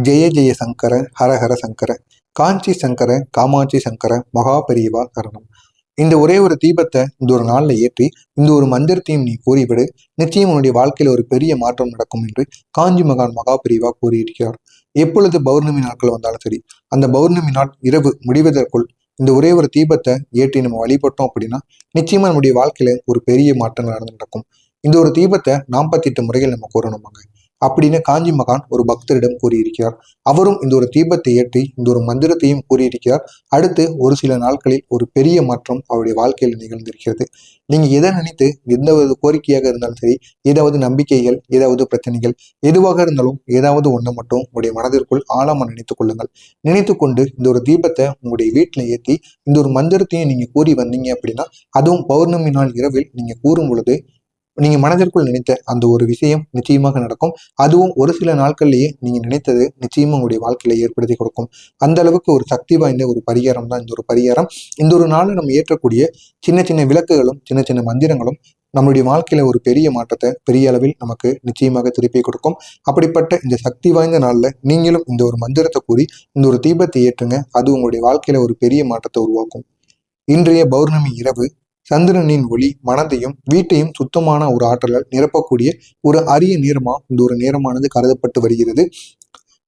ஜெய ஜெய சங்கர ஹர ஹர சங்கர காஞ்சி சங்கர காமாட்சி சங்கர மகா பெரியவா சரணம். இந்த ஒரே ஒரு தீபத்தை இந்த ஒரு நாள்ல ஏற்றி இந்த ஒரு மந்திரத்தையும் நீ கூறிவிடு, நிச்சயம் உன்னுடைய வாழ்க்கையில ஒரு பெரிய மாற்றம் நடக்கும் என்று காஞ்சி மகான் மகா பெரியவா கூறியிருக்கிறார். எப்பொழுது பௌர்ணமி நாட்கள் வந்தாலும் சரி, அந்த பௌர்ணமி நாள் இரவு முடிவதற்குள் இந்த ஒரே ஒரு தீபத்தை ஏற்றி நம்ம வழிபட்டோம் அப்படின்னா நிச்சயமா நம்முடைய வாழ்க்கையில ஒரு பெரிய மாற்றம் நடக்கும். இந்த ஒரு தீபத்தை 48 முறைகள் நம்ம கூறணுமாங்க அப்படின்னு காஞ்சி மகான் ஒரு பக்தரிடம் கூறியிருக்கிறார். அவரும் இந்த ஒரு தீபத்தை ஏற்றி இந்த ஒரு மந்திரத்தையும் கூறியிருக்கிறார். அடுத்து ஒரு சில நாட்களில் ஒரு பெரிய மாற்றம் அவருடைய வாழ்க்கையில் நிகழ்ந்திருக்கிறது. நீங்க எதை நினைத்து எந்த ஒரு கோரிக்கையாக இருந்தாலும் சரி, ஏதாவது நம்பிக்கைகள், ஏதாவது பிரச்சனைகள் எதுவாக இருந்தாலும் ஏதாவது ஒண்ணு மட்டும் உங்களுடைய மனதிற்குள் ஆழமா நினைத்துக் கொள்ளுங்கள். நினைத்து கொண்டு இந்த ஒரு தீபத்தை உங்களுடைய வீட்டுல ஏற்றி இந்த ஒரு மந்திரத்தையும் நீங்க கூறி வந்தீங்க அப்படின்னா, அதுவும் பௌர்ணமி நாள் இரவில் நீங்க கூறும் பொழுது நீங்க மனதிற்குள் நினைத்த அந்த ஒரு விஷயம் நிச்சயமாக நடக்கும். அதுவும் ஒரு சில நாட்கள்லயே நீங்க நினைத்தது நிச்சயமா உங்களுடைய வாழ்க்கையில ஏற்படுத்தி கொடுக்கும். அந்த அளவுக்கு ஒரு சக்தி வாய்ந்த ஒரு பரிகாரம் தான் இந்த ஒரு பரிகாரம். இந்த ஒரு நாள்ல நம்ம ஏற்றக்கூடிய சின்ன சின்ன விளக்குகளும் சின்ன சின்ன மந்திரங்களும் நம்மளுடைய வாழ்க்கையில ஒரு பெரிய மாற்றத்தை பெரிய அளவில் நமக்கு நிச்சயமாக திருப்பி கொடுக்கும். அப்படிப்பட்ட இந்த சக்தி வாய்ந்த நாள்ல நீங்களும் இந்த ஒரு மந்திரத்தை கூறி இந்த ஒரு தீபத்தை ஏற்றுங்க. அது உங்களுடைய வாழ்க்கையில ஒரு பெரிய மாற்றத்தை உருவாக்கும். இன்றைய பௌர்ணமி இரவு சந்திரனின் ஒளி மனதையும் வீட்டையும் சுத்தமான ஒரு ஆற்றலால் நிரப்பக்கூடிய ஒரு அரிய நேரமா இந்த ஒரு நேரமானது கருதப்பட்டு வருகிறது.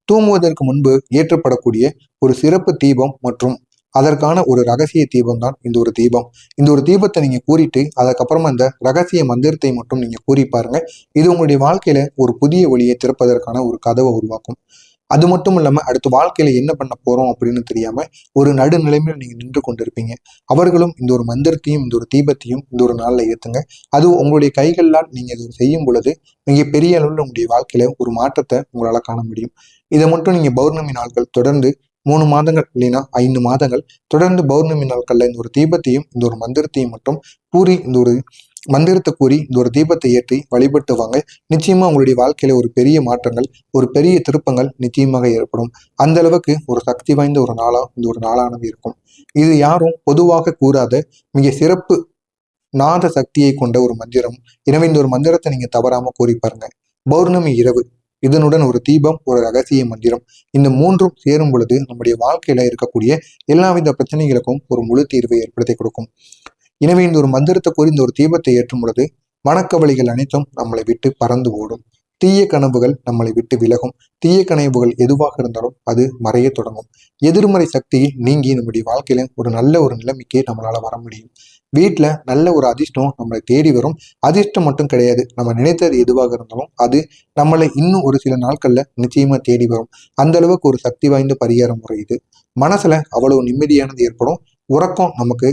தூங்குவதற்கு முன்பு ஏற்றப்படக்கூடிய ஒரு சிறப்பு தீபம் மற்றும் அதற்கான ஒரு ரகசிய தீபம் தான் இந்த ஒரு தீபம். இந்த ஒரு தீபத்தை நீங்க கூறிட்டு அதுக்கப்புறமா இந்த ரகசிய மந்திரத்தை மட்டும் நீங்க கூறி பாருங்க. இது உங்களுடைய வாழ்க்கையில ஒரு புதிய ஒளியை திறப்பதற்கான ஒரு கதவை உருவாக்கும். அது மட்டும் இல்லாம அடுத்த வாழ்க்கையில என்ன பண்ண போறோம் அப்படின்னு தெரியாம ஒரு நடுநிலைமையில நீங்க நின்று கொண்டிருப்பீங்க. அவர்களும் இந்த ஒரு மந்திரத்தையும் இந்த ஒரு தீபத்தையும் இந்த ஒரு நாள்ல ஏத்துங்க. அது உங்களுடைய கைகளால் நீங்க இது செய்யும் பொழுது மிக பெரிய அளவில் உங்களுடைய வாழ்க்கையில ஒரு மாற்றத்தை உங்களால காண முடியும். இதை மட்டும் நீங்க பௌர்ணமி நாட்கள் தொடர்ந்து 3 மாதங்கள் இல்லைன்னா 5 மாதங்கள் தொடர்ந்து பௌர்ணமி நாட்கள்ல இந்த ஒரு தீபத்தையும் இந்த ஒரு மந்திரத்தையும் மட்டும் கூறி இந்த ஒரு மந்திரத்தை கூறி இந்த ஒரு தீபத்தை ஏற்றி வழிபட்டு வாங்க. நிச்சயமா உங்களுடைய வாழ்க்கையில ஒரு பெரிய மாற்றங்கள், ஒரு பெரிய திருப்பங்கள் நிச்சயமாக ஏற்படும். அந்த அளவுக்கு ஒரு சக்தி வாய்ந்த ஒரு நாளா இந்த ஒரு நாளானது இருக்கும். இது யாரும் பொதுவாக கூறாத மிக சிறப்பு நாத சக்தியை கொண்ட ஒரு மந்திரம். எனவே இந்த ஒரு மந்திரத்தை நீங்க தவறாம கூறி பாருங்க. பௌர்ணமி இரவு இதனுடன் ஒரு தீபம், ஒரு ரகசிய மந்திரம், இந்த மூன்றும் சேரும் பொழுது நம்முடைய வாழ்க்கையில இருக்கக்கூடிய எல்லாவித பிரச்சனைகளுக்கும் ஒரு முழு தீர்வை ஏற்படுத்தி கொடுக்கும். எனவே இந்த ஒரு மந்திரத்தை கூறி இந்த ஒரு தீபத்தை ஏற்றும் பொழுது மனக்கவலைகள் அனைத்தும் நம்மளை விட்டு பறந்து ஓடும். தீய கனவுகள் நம்மளை விட்டு விலகும். தீய கனவுகள் எதுவாக இருந்தாலும் அது மறைய தொடங்கும். எதிர்மறை சக்தியை நீங்கி நம்முடைய வாழ்க்கையில ஒரு நல்ல ஒரு நிலைமைக்கு நம்மளால வர முடியும். வீட்டுல நல்ல ஒரு அதிர்ஷ்டம் நம்மளை தேடி வரும். அதிர்ஷ்டம் மட்டும் கிடையாது, நம்ம நினைத்தது எதுவாக இருந்தாலும் அது நம்மளை இன்னும் ஒரு சில நாட்கள்ல நிச்சயமா தேடி வரும். அந்த அளவுக்கு ஒரு சக்தி வாய்ந்த பரிகார முறை இது. மனசுல அவ்வளவு நிம்மதியானது ஏற்படும். உறக்கம் நமக்கு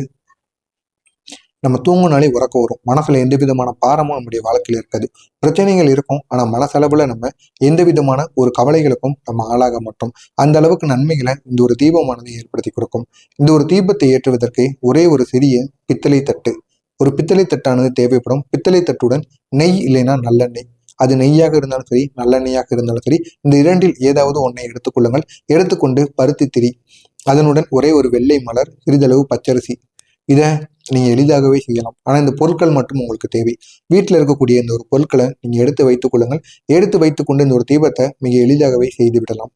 நம்ம தூங்குனாலே உறக்கம் வரும். மனசுல எந்த விதமான பாரமும் நம்முடைய வாழ்க்கையில இருக்காது. பிரச்சனைகள் இருக்கும், ஆனா மனசளவுல நம்ம எந்த விதமான ஒரு கவலைகளுக்கும் நம்ம ஆளாக மாட்டோம். அந்த அளவுக்கு நன்மைகளை இந்த ஒரு தீபமானது ஏற்படுத்தி கொடுக்கும். இந்த ஒரு தீபத்தை ஏற்றுவதற்கு ஒரே ஒரு சிறிய பித்தளை தட்டு, ஒரு பித்தளை தட்டானது தேவைப்படும். பித்தளை தட்டுடன் நெய் இல்லைன்னா நல்லெண்ணெய், அது நெய்யாக இருந்தாலும் சரி நல்லெண்ணெயாக இருந்தாலும் சரி, இந்த இரண்டில் ஏதாவது ஒன்றை எடுத்துக்கொள்ளுங்கள். எடுத்துக்கொண்டு பருத்தி திரி, அதனுடன் ஒரே ஒரு வெள்ளை மலர், சிறிதளவு பச்சரிசி, இதை நீங்க எளிதாகவே செய்யலாம். ஆனா இந்த பொருட்கள் மட்டும் உங்களுக்கு தேவை. வீட்டுல இருக்கக்கூடிய இந்த ஒரு பொருட்களை நீங்க எடுத்து வைத்துக் கொள்ளுங்கள். எடுத்து வைத்துக்கொண்டு இந்த ஒரு தீபத்தை மிக எளிதாகவே செய்து விடலாம்.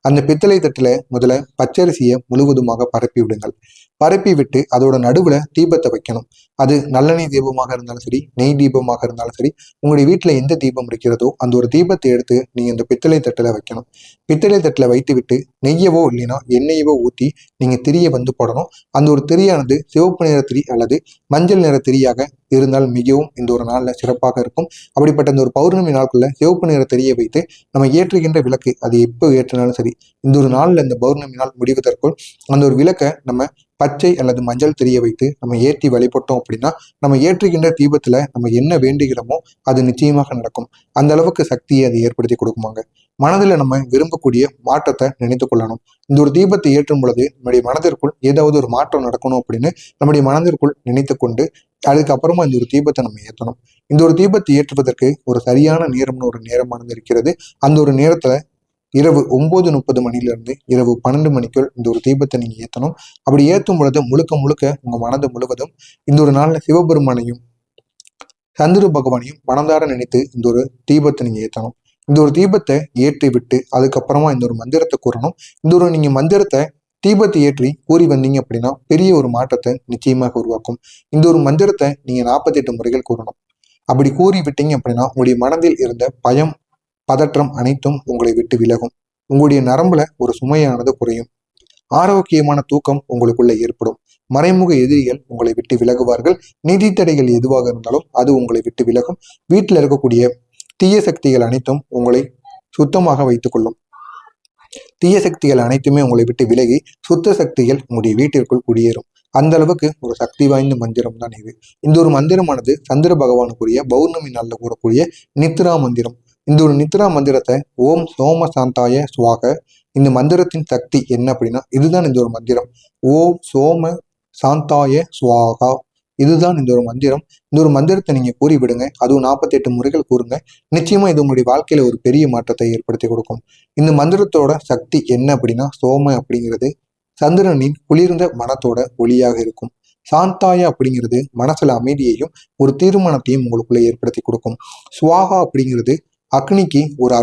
அந்த பித்தளை தட்டுல முதல்ல பச்சரிசியை முழுவதுமாக பரப்பி விடுங்கள். பரப்பி விட்டு அதோட நடுவுல தீபத்தை வைக்கணும். அது நல்லெண்ணெய் தீபமாக இருந்தாலும் சரி, நெய் தீபமாக இருந்தாலும் சரி, உங்களுடைய வீட்டுல எந்த தீபம் இருக்கிறதோ அந்த ஒரு தீபத்தை எடுத்து நீங்க இந்த பித்தளை தட்டுல வைக்கணும். பித்தளை தட்டுல வைத்து விட்டு நெய்யவோ இல்லைன்னா எண்ணெயவோ ஊற்றி நீங்க திரியை போடணும். அந்த ஒரு திரியானது சிவப்பு நிற திரி அல்லது மஞ்சள் நிற திரியாக இருந்தால் மிகவும் இந்த ஒரு நாள்ல சிறப்பாக இருக்கும். அப்படிப்பட்ட இந்த ஒரு பௌர்ணமி நாட்கள்ல சிவப்பு நிற திரியை வைத்து நம்ம ஏற்றுகின்ற விளக்கு அது எப்போ ஏற்றினாலும் சரி, இந்த ஒரு நாள்ல இந்த பௌர்ணமி நாள் முடிவதற்குள் அந்த ஒரு விளக்கை நம்ம பச்சை அல்லது மஞ்சள் திரிய வைத்து நம்ம ஏற்றி வழிபட்டோம் அப்படின்னா நம்ம ஏற்றுகின்ற தீபத்துல நம்ம என்ன வேண்டுகிறோமோ அது நிச்சயமாக நடக்கும். அந்த அளவுக்கு சக்தியை அதை ஏற்படுத்தி கொடுக்குமாங்க. மனதில் நம்ம விரும்பக்கூடிய மாற்றத்தை நினைத்து கொள்ளணும். இந்த ஒரு தீபத்தை ஏற்றும் பொழுது நம்முடைய மனதிற்குள் ஏதாவது ஒரு மாற்றம் நடக்கணும் அப்படின்னு நம்முடைய மனதிற்குள் நினைத்து கொண்டு அதுக்கப்புறமா இந்த ஒரு தீபத்தை நம்ம ஏற்றணும். இந்த ஒரு தீபத்தை ஏற்றுவதற்கு ஒரு சரியான நேரம்னு ஒரு நேரமானது இருக்கிறது. அந்த ஒரு நேரத்துல இரவு 9:30 மணிலிருந்து இரவு 12 மணிக்குள் இந்த ஒரு தீபத்தை நீங்க ஏற்றணும். அப்படி ஏற்றும் பொழுது முழுக்க முழுக்க உங்க மனது முழுவதும் இந்த ஒரு நாள்ல சிவபெருமானையும் சந்திர பகவானையும் மனதார நினைத்து இந்த ஒரு தீபத்தை நீங்க ஏற்றணும். இந்த ஒரு தீபத்தை ஏற்றி விட்டு அதுக்கப்புறமா இந்த ஒரு மந்திரத்தை கூறணும். இந்த ஒரு நீங்க மந்திரத்தை தீபத்தை ஏற்றி கூறி வந்தீங்க அப்படின்னா பெரிய ஒரு மாற்றத்தை நிச்சயமாக உருவாக்கும். இந்த ஒரு மந்திரத்தை நீங்க 48 முறைகள் கூறணும். அப்படி கூறி விட்டீங்க அப்படின்னா உங்களுடைய மனதில் இருந்த பயம், பதற்றம் அனைத்தும் உங்களை விட்டு விலகும். உங்களுடைய நரம்புல ஒரு சுமையானது குறையும். ஆரோக்கியமான தூக்கம் உங்களுக்குள்ள ஏற்படும். மறைமுக எதிரிகள் உங்களை விட்டு விலகுவார்கள். நிதி தடைகள் எதுவாக இருந்தாலும் அது உங்களை விட்டு விலகும். வீட்டில் இருக்கக்கூடிய தீய சக்திகள் அனைத்தும் உங்களை சுத்தமாக வைத்துக் கொள்ளும். தீய சக்திகள் அனைத்துமே உங்களை விட்டு விலகி சுத்த சக்திகள் உங்களுடைய வீட்டிற்குள் குடியேறும். அந்த அளவுக்கு ஒரு சக்தி வாய்ந்த மந்திரம் தான் இது. இந்த ஒரு மந்திரமானது சந்திர பகவானுக்குரிய பௌர்ணமி நாளில் கூறக்கூடிய நித்ரா மந்திரம். இந்த ஒரு நித்ரா மந்திரத்தை ஓம் சோம சாந்தாய சுவாக, இந்த மந்திரத்தின் சக்தி என்ன அப்படின்னா இதுதான் இந்த ஒரு மந்திரம். ஓம் சோம சாந்தாய சுவாகா, இதுதான் இந்த ஒரு மந்திரம். இந்த ஒரு மந்திரத்தை நீங்க கூறி விடுங்க. அதுவும் 48 முறைகள் கூறுங்க. நிச்சயமா இது உங்களுடைய வாழ்க்கையில ஒரு பெரிய மாற்றத்தை ஏற்படுத்தி கொடுக்கும். இந்த மந்திரத்தோட சக்தி என்ன அப்படின்னா சோம அப்படிங்கிறது சந்திரனின் குளிர்ந்த மனத்தோட ஒளியாக இருக்கும். சாந்தாய அப்படிங்கிறது மனசுல அமைதியையும் ஒரு தீர்மானத்தையும் உங்களுக்குள்ள ஏற்படுத்தி கொடுக்கும். சுவாகா அப்படிங்கிறது அக்னிக்கு ஒரு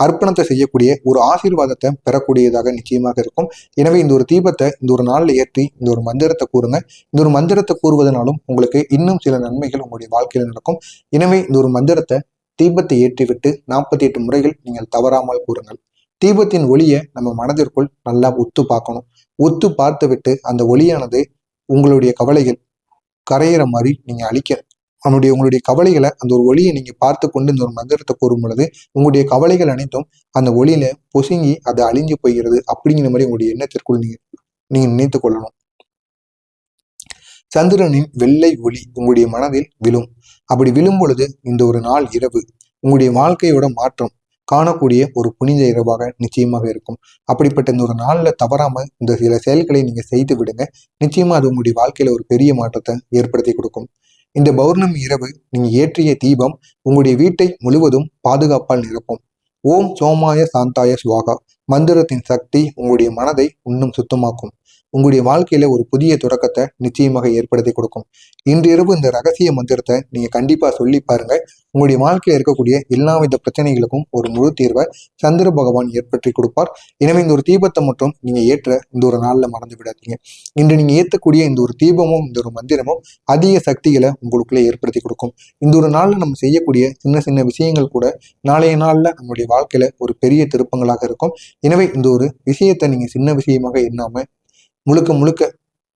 அர்ப்பணத்தை செய்யக்கூடிய ஒரு ஆசீர்வாதத்தை பெறக்கூடியதாக நிச்சயமாக இருக்கும். எனவே இந்த ஒரு தீபத்தை இந்த ஒரு நாள்ல ஏற்றி இந்த ஒரு மந்திரத்தை கூறுங்க. இந்த ஒரு மந்திரத்தை கூறுவதனாலும் உங்களுக்கு இன்னும் சில நன்மைகள் உங்களுடைய வாழ்க்கையில் நடக்கும். எனவே இந்த ஒரு மந்திரத்தை தீபத்தை ஏற்றி விட்டு 48 முறைகள் நீங்கள் தவறாமல் கூறுங்கள். தீபத்தின் ஒளியை நம்ம மனதிற்குள் நல்லா உத்து பார்க்கணும். உத்து பார்த்து விட்டு அந்த ஒளியானது உங்களுடைய கவலைகள் கரையிற மாதிரி நீங்க உங்களுடைய கவலைகளை அந்த ஒரு ஒளியை நீங்க பார்த்து கொண்டு இந்த ஒரு மந்திரத்தை கூறும் பொழுது உங்களுடைய கவலைகள் அனைத்தும் அந்த ஒளியில பொசுங்கி அது அழிஞ்சு போகிறது அப்படிங்கிற மாதிரி உங்களுடைய எண்ணத்திற்குள் நீங்க நினைத்து கொள்ளணும். சந்திரனின் வெள்ளை ஒளி உங்களுடைய மனதில் விழும். அப்படி விழும் பொழுது இந்த ஒரு நாள் இரவு உங்களுடைய வாழ்க்கையோட மாற்றம் காணக்கூடிய ஒரு புனித இரவாக நிச்சயமாக இருக்கும். அப்படிப்பட்ட இந்த ஒரு நாள்ல தவறாம இந்த சில செயல்களை நீங்க செய்து விடுங்க. நிச்சயமா அது உங்களுடைய வாழ்க்கையில ஒரு பெரிய மாற்றத்தை ஏற்படுத்தி கொடுக்கும். இந்த பௌர்ணமி இரவு நீங்க ஏற்றிய தீபம் உங்களுடைய வீட்டை முழுவதும் பாதுகாப்பால் நிரப்பும். ஓம் சோமாய சாந்தாய சுவாகா மந்திரத்தின் சக்தி உங்களுடைய மனதை இன்னும் சுத்தமாக்கும். உங்களுடைய வாழ்க்கையில ஒரு புதிய தொடக்கத்தை நிச்சயமாக ஏற்படுத்தி கொடுக்கும். இன்று இரவு இந்த ரகசிய மந்திரத்தை நீங்க கண்டிப்பா சொல்லி பாருங்க. உங்களுடைய வாழ்க்கையில இருக்கக்கூடிய எல்லா வித பிரச்சனைகளுக்கும் ஒரு முழு தீர்வை சந்திர பகவான் ஏற்படுத்தி கொடுப்பார். எனவே இந்த ஒரு தீபத்தை மட்டும் நீங்க ஏற்ற இந்த ஒரு நாள்ல மறந்து விடாதீங்க. இன்று நீங்க ஏற்றக்கூடிய இந்த ஒரு தீபமும் இந்த ஒரு மந்திரமும் அதிக சக்திகளை உங்களுக்குள்ளே ஏற்படுத்தி கொடுக்கும். இந்த ஒரு நாள்ல நம்ம செய்யக்கூடிய சின்ன சின்ன விஷயங்கள் கூட நாளைய நாள்ல நம்மளுடைய வாழ்க்கையில ஒரு பெரிய திருப்பங்களாக இருக்கும். எனவே இந்த ஒரு விஷயத்தை நீங்க சின்ன விஷயமாக எண்ணாம முழுக்க முழுக்க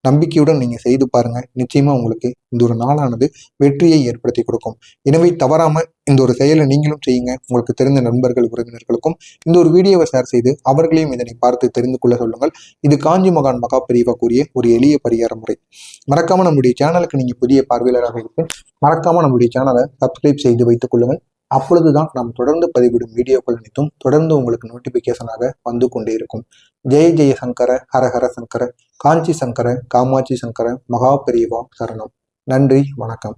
நம்பிக்கையுடன் நீங்க செய்து பாருங்க. நிச்சயமா உங்களுக்கு இந்த ஒரு நாளானது வெற்றியை ஏற்படுத்தி கொடுக்கும். எனவே தவறாம இந்த ஒரு செயலை நீங்களும் செய்யுங்க. உங்களுக்கு தெரிந்த நண்பர்கள் உறவினர்களுக்கும் இந்த ஒரு வீடியோவை ஷேர் செய்து அவர்களையும் இதனை பார்த்து தெரிந்து கொள்ள சொல்லுங்கள். இது காஞ்சி மகான் மகா பெரியவா கூறிய ஒரு எளிய பரிகார முறை. மறக்காம நம்முடைய சேனலுக்கு நீங்க புதிய பார்வையாளராக இருக்கு, மறக்காம நம்முடைய சேனலை சப்ஸ்கிரைப் செய்து வைத்துக் கொள்ளுங்கள். அப்பொழுதுதான் நாம் தொடர்ந்து பதிவிடும் வீடியோக்கள் அனைத்தும் தொடர்ந்து உங்களுக்கு நோட்டிபிகேஷனாக வந்து கொண்டே இருக்கும். ஜெய ஜெய சங்கர, ஹரஹர சங்கர, காஞ்சி சங்கர, காமாட்சி சங்கர, மகா பெரியவா சரணம். நன்றி, வணக்கம்.